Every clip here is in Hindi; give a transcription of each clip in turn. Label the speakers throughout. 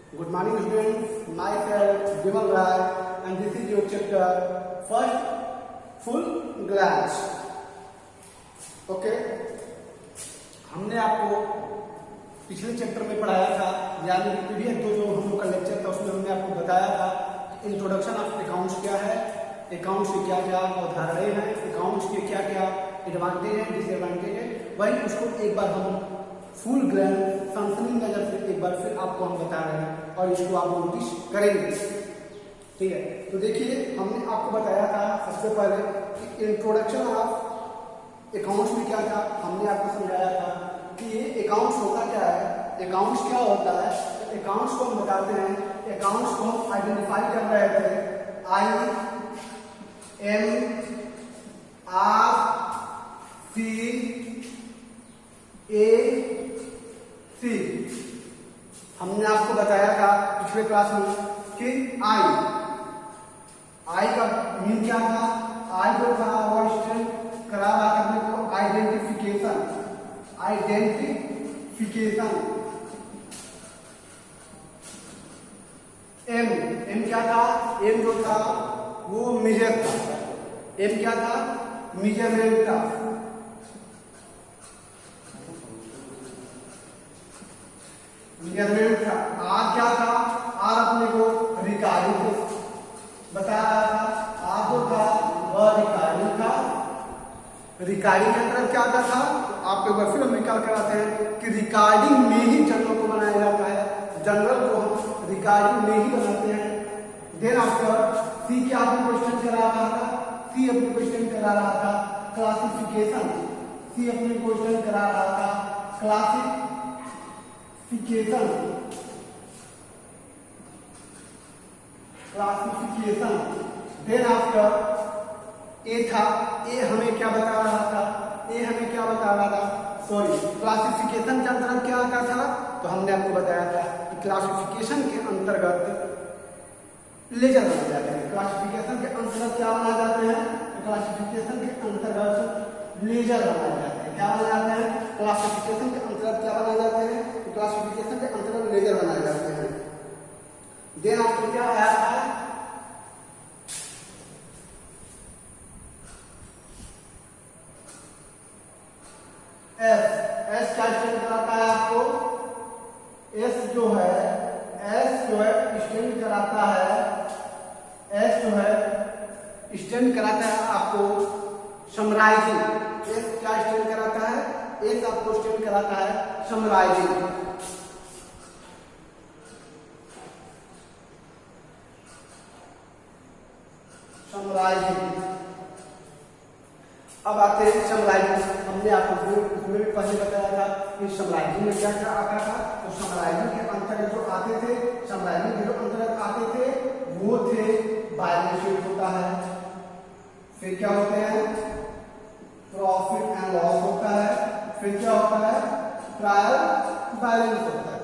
Speaker 1: Good morning students, myself Vimal Rai and this is your chapter first full glance. Okay, हमने आपको पिछले चैप्टर में पढ़ाया था, यानी पीडीएफ जो हम लोग का लेक्चर था उसमें हमने आपको बताया था इंट्रोडक्शन ऑफ अकाउंट्स क्या है, अकाउंट्स के क्या क्या अवधारणाएं हैं, अकाउंट्स के क्या क्या एडवांटेज है, डिसएडवांटेज है, वही उसको एक बार हम फुल ग्लैंड फंक्शनिंग नजर से एक बार फिर आपको हम बता रहे हैं और इसको आप नोटिस करेंगे। ठीक है, तो देखिए हमने आपको बताया था सबसे पहले कि इंट्रोडक्शन ऑफ अकाउंट्स में क्या था, हमने आपको समझाया था कि ये अकाउंट्स होता क्या है, अकाउंट्स क्या होता है। अकाउंट्स को हम बताते हैं, अकाउंट्स को हम आइडेंटिफाई कर रहे थे IMRCAC। हमने आपको बताया था पिछले क्लास में कि आई का मीन क्या था, आई जो था वो स्टैंड करा रहा करने को आइडेंटिफिकेशन। एम क्या था, एम जो था वो मेजर था, एम क्या था, मेजरमेंट था। मेजरमेंट था। आर क्या था, आर अपने को रिकॉर्डिंग को बता रहा था, आर जो था वह रिकॉर्डिंग था। रिकॉर्डिंग के अंदर क्या आता था, आपको एक बार फिर हम निकाल कर आते हैं कि रिकॉर्डिंग में ही जनरल को बनाया जाता है, जनरल को हम रिकॉर्डिंग में ही बनाते हैं। देन आफ्टर सी क्या अपने क्वेश्चन करा रहा था, सी अपने क्वेश्चन करा रहा था क्लासिफिकेशन, सी अपने क्वेश्चन करा रहा था क्लासिफिकेशन। देन आफ्टर ए था, ए हमें क्या बता रहा था, ए हमें क्या बता रहा था, सॉरी क्लासिफिकेशन के अंतर्गत क्या आता था, तो हमने आपको बताया था कि क्लासिफिकेशन के अंतर्गत लेजर बनाए जाते हैं। क्लासिफिकेशन के अंतर्गत क्या बनाए जाते हैं, क्लासिफिकेशन के अंतर्गत लेजर बनाए जाते हैं। क्या बनाए जाते हैं, क्लासिफिकेशन के अंतर्गत क्या बनाए जाते हैं, क्लासिफिकेशन के अंतर्गत लेजर बनाए जाते हैं। देन आपको क्या आया था, एस क्या स्टैंड कराता है आपको, एस जो है स्टैंड कराता है, एस जो है स्टैंड कराता है आपको समराइजिंग। एस क्या स्टैंड कराता है, एस आपको स्टैंड कराता है समराइजिंग। अब आते हैं समराइजिंग। हमने आपको उसमें भी पहले बताया था कि समराइजिंग में क्या क्या आता था, तो समराइजिंग के अंतर्गत जो आते थे, समराइजिंग के जो अंतर्गत आते थे वो थे बैलेंस शीट होता है, फिर क्या होते हैं प्रॉफिट एंड लॉस होता है, फिर क्या होता है ट्रायल बैलेंस होता है।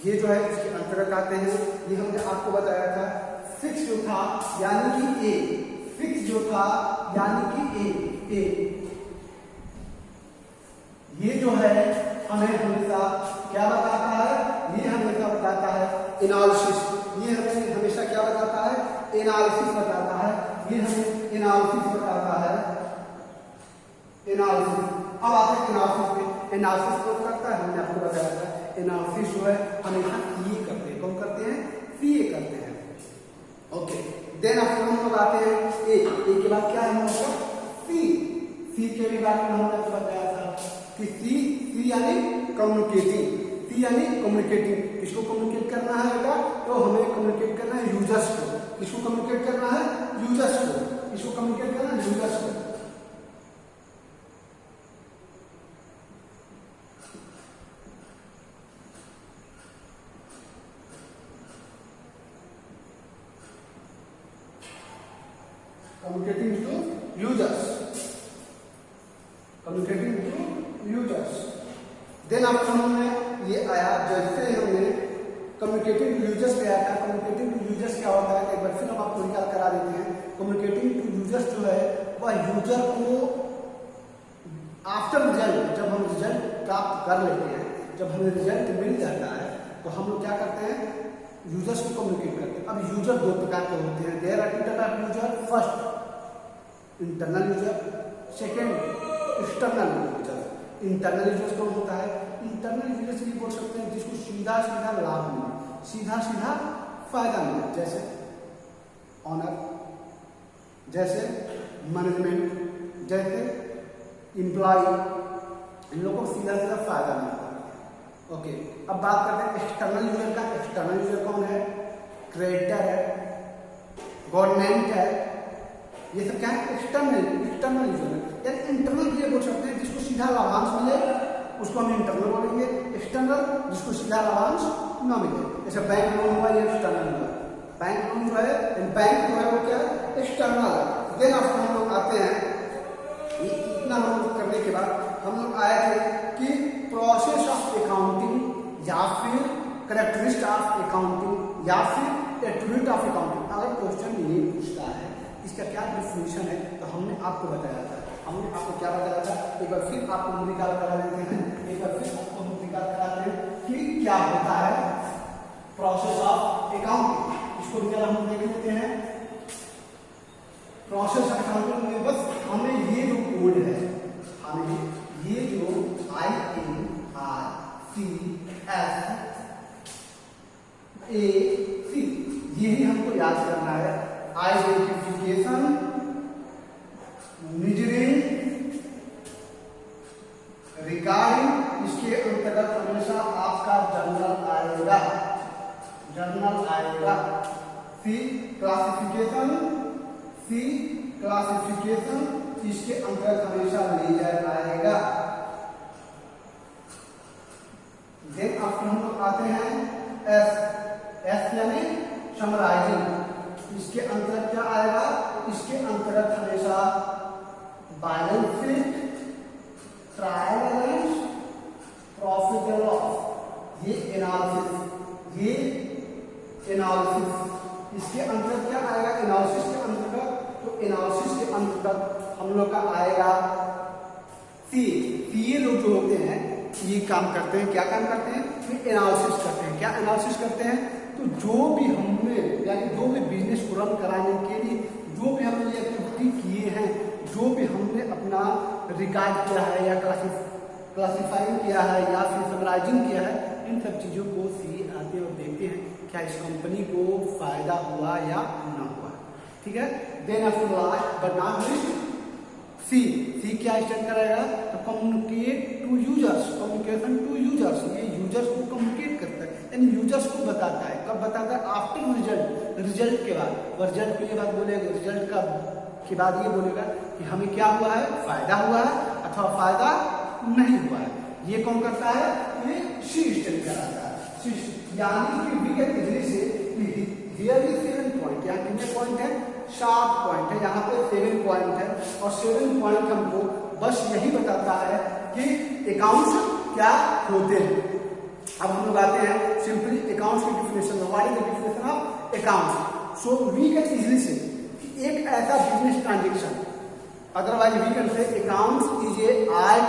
Speaker 1: ये जो है इसके अंतर्गत आते हैं। ये हमने आपको बताया था फिक्स जो था यानी कि ए, फिक्स जो था यानी कि ए, ये जो है हमें हमेशा क्या बताता है, ये हमेशा बताता है एनालिसिस। ये हमें हमेशा क्या बताता है, एनालिसिस बताता है, ये हमें एनालिसिस बताता है, एनालिसिस। अब आते हैं एनालिसिस पे। एनालिसिस कौन करता है, हमने आपको बताया था एनालिसिस जो है हमेशा ये करते हैं, कौन करते हैं, सीए करते हैं। ओके, देन अब हम लोग आते हैं ए के बाद क्या है हमारा सी के भी बारे में हमने आपको बताया था कि सी यानी कम्युनिकेटिंग, सी यानी कम्युनिकेटिंग। किसको कम्युनिकेट करना है बेटा, तो हमें कम्युनिकेट करना है यूजर्स को। किसको कम्युनिकेट करना है, यूजर्स को। किसको कम्युनिकेट करना है, यूजर्स को। Communicating to users, communicating to users। Then आपको हमने ये आया, जैसे हमने कम्युनिकेटिंग टू यूजर्स पे आया था। कम्युनिकेटिंग टू यूजर्स क्या होता है, एक बार फिर हम आपको निकाल करा देते हैं। कम्युनिकेटिंग टू यूजर्स जो है वह यूजर को आफ्टर रिजल्ट, जब हम रिजल्ट प्राप्त कर लेते हैं, जब हमें रिजल्ट मिल जाता है तो हम लोग क्या करते हैं, यूजर्स को कम्युनिकेट करते हैं। अब यूजर दो प्रकार के होते हैं, there are two type of user, first internal user, second external user. Internal users कौन होता है? इंटरनल यूजर्स भी बोल सकते हैं जिसको सीधा सीधा लाभ मिले, सीधा सीधा फायदा मिले, जैसे ऑनर, जैसे मैनेजमेंट, जैसे एम्प्लॉय, इन लोगों को सीधा सीधा फायदा मिलता है। ओके, अब बात करते हैं एक्सटर्नल यूजर का। एक्सटर्नल यूजर कौन है? क्रेडिटर है, गवर्नमेंट है, ये सब क्या है? एक्सटर्नल यूजर है। यानी इंटरनल ये बोल सकते हैं जिसको सीधा लाभांश मिले उसको हम इंटरनल बोलेंगे, एक्सटर्नल जिसको सीधा लाभांश न मिले। जैसे बैंक लोन हुआ, ये एक्सटर्नल हुआ। बैंक लोन जो है, बैंक जो है वो क्या है? एक्सटर्नल। देन अब हम लोग आते हैं, इतना हम लोग करने के बाद हम लोग आए थे कि प्रोसेस ऑफ अकाउंटिंग या फिर कैरेक्टरिस्टिक ऑफ अकाउंटिंग या फिर एट्रिब्यूट ऑफ अकाउंटिंग। अगर क्वेश्चन ये पूछता है इसका क्या डिफिनेशन है तो हमने आपको बताया था। हमने आपको क्या बताया था? एक बार फिर आपको निकाल करा लेते हैं, एक बार फिर आपको निकाल कराते हैं कि क्या होता है प्रोसेस ऑफ अकाउंटिंग। इसको भी हम देख लेते हैं। प्रोसेस ऑफ अकाउंटिंग में बस हमें ये जो कोड है, हमें ये जो INRCS यही हमको याद करना है। आइडेंटिफिकेशन, मेजरिंग, रिकॉर्डिंग, इसके अंतर्गत हमेशा आपका जर्नल आएगा, क्लासिफिकेशन इसके अंतर्गत हमेशा लेजर आएगा। देन आफ्टर हम लोग आते हैं एस यानी समराइजिंग। इसके अंतर्गत क्या आएगा? इसके अंतर्गत हमेशा balance sheet, trial balance, profit and loss, ये एनालिसिस, इसके अंतर्गत क्या आएगा? एनालिसिस के अंतर्गत, तो एनालिसिस के अंतर्गत हम लोग का आएगा ये लोग जो होते हैं ये काम करते हैं, क्या काम करते हैं? एनालिसिस करते हैं। क्या एनालिसिस करते हैं? तो जो भी हमने यानी जो भी बिजनेस को रन कराने के लिए जो भी हमने एक्टिविटी किए हैं, जो भी हमने अपना रिकॉर्ड किया है या क्लासिफाइंग किया है या फिर समराइजिंग किया है, इन सब चीजों को सीए आते और देखते हैं क्या इस कंपनी को फायदा हुआ या ना हुआ। ठीक है। Then after last but not least C क्या स्टैंड करेगा? तो communicate to users, communication to users. ये यूजर्स को कम्युनिकेट करता है यानी यूजर्स को बताता है। कब बताता है? आफ्टर रिजल्ट के बाद। रिजल्ट को ये बात बोलेगा, रिजल्ट का के बाद ये बोलेगा कि हमें क्या हुआ है, फायदा हुआ है अथवा फायदा नहीं हुआ है। ये कौन करता है? ये सी स्टैंड कराता है। यानी कि वी कैन इजीली से हियर इज 7 पॉइंट। यहाँ कितने पॉइंट है? 7 पॉइंट है। यहाँ पे 7 पॉइंट है और 7 पॉइंट हमको बस यही बताता है कि अकाउंट्स क्या होते हैं। अब हम लोग आते हैं सिंपली अकाउंट्स की definition. What is the definition of accounts? So we can easily say एक ऐसा business transaction, otherwise we can say accounts is a art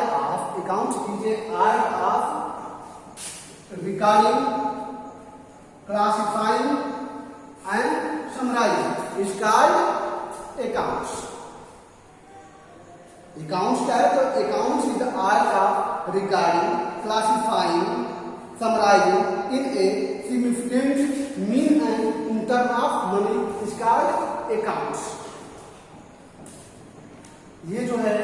Speaker 1: of recording, classifying and summarising is called accounts. Accounts क्या है? तो accounts is the art of recording, classifying, summarising in a significant mean and in term of money is called accounts. ये जो है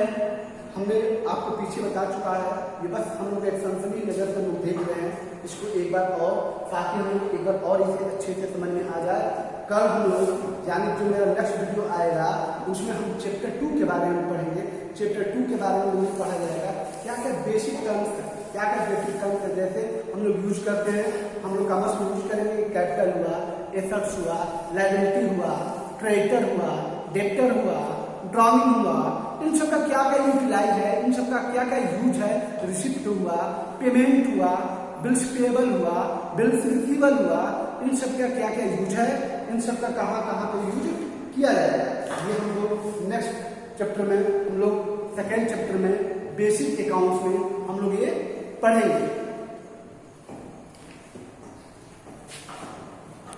Speaker 1: हमने आपको पीछे बता चुका है। ये बस हम लोग एक सनसनी नजर से लोग देख रहे हैं इसको एक बार और, ताकि हम एक बार और इसे अच्छे से समझ में आ जाए। कल हम लोग यानी जो मेरा नेक्स्ट वीडियो आएगा उसमें हम चैप्टर 2 के बारे में पढ़ेंगे। चैप्टर 2 के बारे में हमें पढ़ा जाएगा क्या क्या बेसिक टर्म्स है, जैसे हम लोग यूज करते हैं। हम लोग कॉमर्स में यूज करेंगे कैपिटल हुआ, एसेट्स हुआ, लायबिलिटी हुआ, क्रेडिटर हुआ, डेब्टर हुआ, ड्रॉइंग हुआ, इन सब का क्या क्या यूटिलाइज है, इन सब का क्या क्या यूज है। रिसिप्ट हुआ, पेमेंट हुआ, बिल्स पेबल हुआ, बिल्स रिसीवेबल हुआ, इन सब का क्या क्या यूज है, इन सब का कहाँ कहाँ पे यूज किया जाएगा। ये हम लोग नेक्स्ट चैप्टर में, हम लोग सेकेंड चैप्टर में बेसिक अकाउंट्स में हम लोग ये पढ़ेंगे।